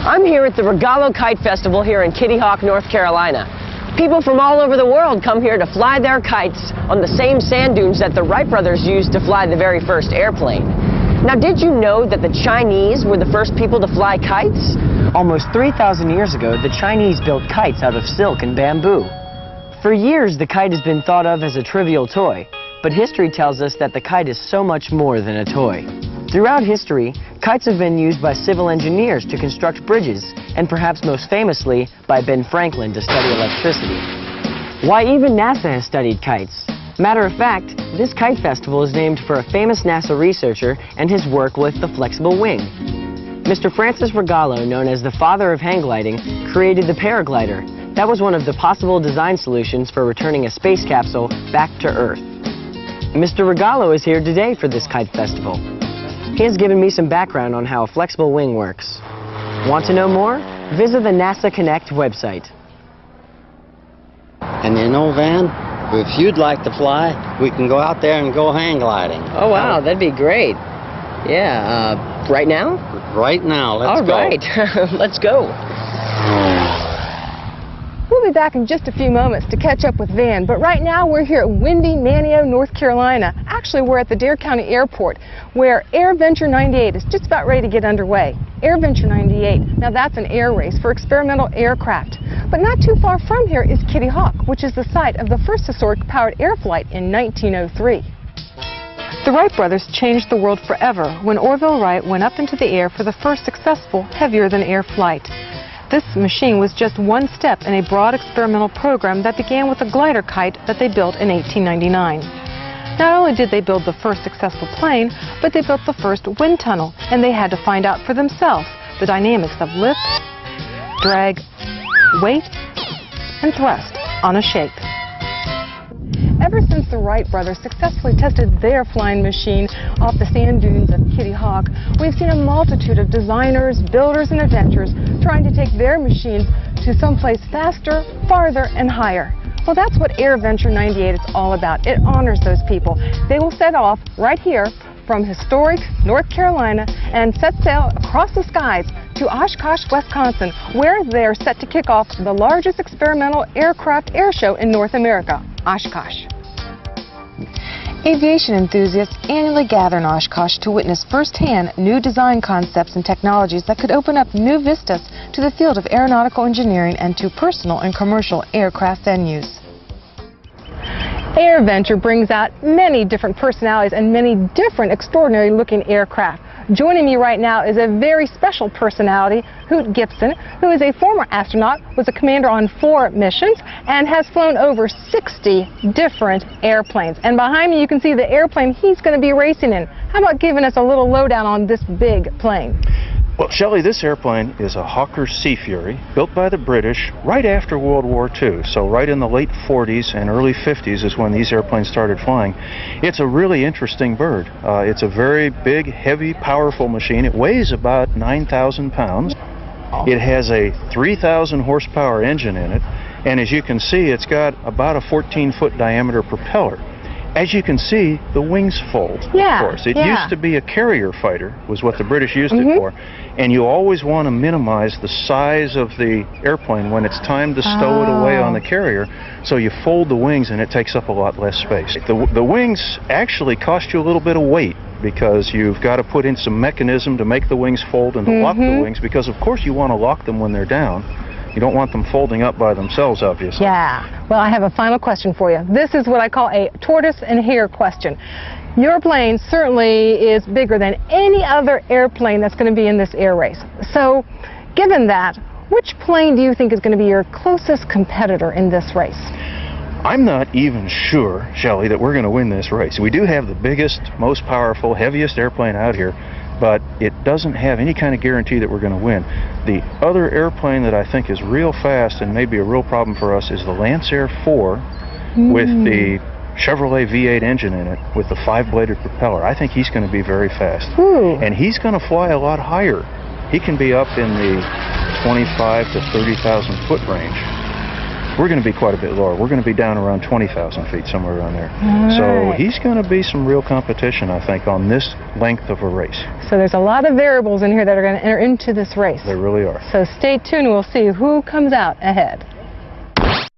I'm here at the Regalo Kite Festival here in Kitty Hawk, North Carolina. People from all over the world come here to fly their kites on the same sand dunes that the Wright brothers used to fly the very first airplane. Now, did you know that the Chinese were the first people to fly kites? Almost 3,000 years ago, the Chinese built kites out of silk and bamboo. For years, the kite has been thought of as a trivial toy, but history tells us that the kite is so much more than a toy. Throughout history, kites have been used by civil engineers to construct bridges, and perhaps most famously, by Ben Franklin to study electricity. Why, even NASA has studied kites. Matter of fact, this kite festival is named for a famous NASA researcher and his work with the flexible wing. Mr. Francis Regalo, known as the father of hang gliding, created the paraglider. That was one of the possible design solutions for returning a space capsule back to Earth. Mr. Regalo is here today for this kite festival. He has given me some background on how a flexible wing works. Want to know more? Visit the NASA Connect website. And you know, Van, if you'd like to fly, we can go out there and go hang gliding. Oh, wow, that'd be great. Yeah, right now? Right now, let's go. All right, let's go. We'll be back in just a few moments to catch up with Van, but right now we're here at windy Manteo, North Carolina. Actually, we're at the Dare County Airport, where AirVenture 98 is just about ready to get underway. AirVenture 98, now that's an air race for experimental aircraft. But not too far from here is Kitty Hawk, which is the site of the first historic powered air flight in 1903. The Wright brothers changed the world forever when Orville Wright went up into the air for the first successful heavier-than-air flight. This machine was just one step in a broad experimental program that began with a glider kite that they built in 1899. Not only did they build the first successful plane, but they built the first wind tunnel, and they had to find out for themselves the dynamics of lift, drag, weight, and thrust on a shape. Ever since the Wright brothers successfully tested their flying machine off the sand dunes of Kitty Hawk, we've seen a multitude of designers, builders, and inventors trying to take their machines to someplace faster, farther, and higher. Well, that's what AirVenture 98 is all about. It honors those people. They will set off right here from historic North Carolina and set sail across the skies to Oshkosh, Wisconsin, where they're set to kick off the largest experimental aircraft air show in North America, Oshkosh. Aviation enthusiasts annually gather in Oshkosh to witness firsthand new design concepts and technologies that could open up new vistas to the field of aeronautical engineering and to personal and commercial aircraft venues. AirVenture brings out many different personalities and many different extraordinary looking aircraft. Joining me right now is a very special personality, Hoot Gibson, who is a former astronaut, was a commander on 4 missions, and has flown over 60 different airplanes. And behind me you can see the airplane he's going to be racing in. How about giving us a little lowdown on this big plane? Well, Shelley, this airplane is a Hawker Sea Fury, built by the British right after World War II. So right in the late 40s and early 50s is when these airplanes started flying. It's a really interesting bird. It's a very big, heavy, powerful machine. It weighs about 9,000 pounds. It has a 3,000 horsepower engine in it. And as you can see, it's got about a 14-foot diameter propeller. As you can see, the wings fold, of course. It used to be a carrier fighter, was what the British used it for. And you always want to minimize the size of the airplane when it's time to stow it away on the carrier. So you fold the wings and it takes up a lot less space. The wings actually cost you a little bit of weight because you've got to put in some mechanism to make the wings fold and to lock the wings, because of course you want to lock them when they're down. You don't want them folding up by themselves, obviously. Yeah. Well, I have a final question for you. This is what I call a tortoise and hare question. Your plane certainly is bigger than any other airplane that's going to be in this air race. So, given that, which plane do you think is going to be your closest competitor in this race? I'm not even sure, Shelley, that we're going to win this race. We do have the biggest, most powerful, heaviest airplane out here, but it doesn't have any kind of guarantee that we're going to win. The other airplane that I think is real fast and may be a real problem for us is the Lancer 4 with the Chevrolet V8 engine in it with the 5-bladed propeller. I think he's going to be very fast. And he's going to fly a lot higher. He can be up in the 25 to 30,000 foot range, we're going to be quite a bit lower. We're going to be down around 20,000 feet, somewhere around there. So right. he's going to be some real competition, I think, on this length of a race. So there's a lot of variables in here that are going to enter into this race. There really are. So stay tuned. We'll see who comes out ahead.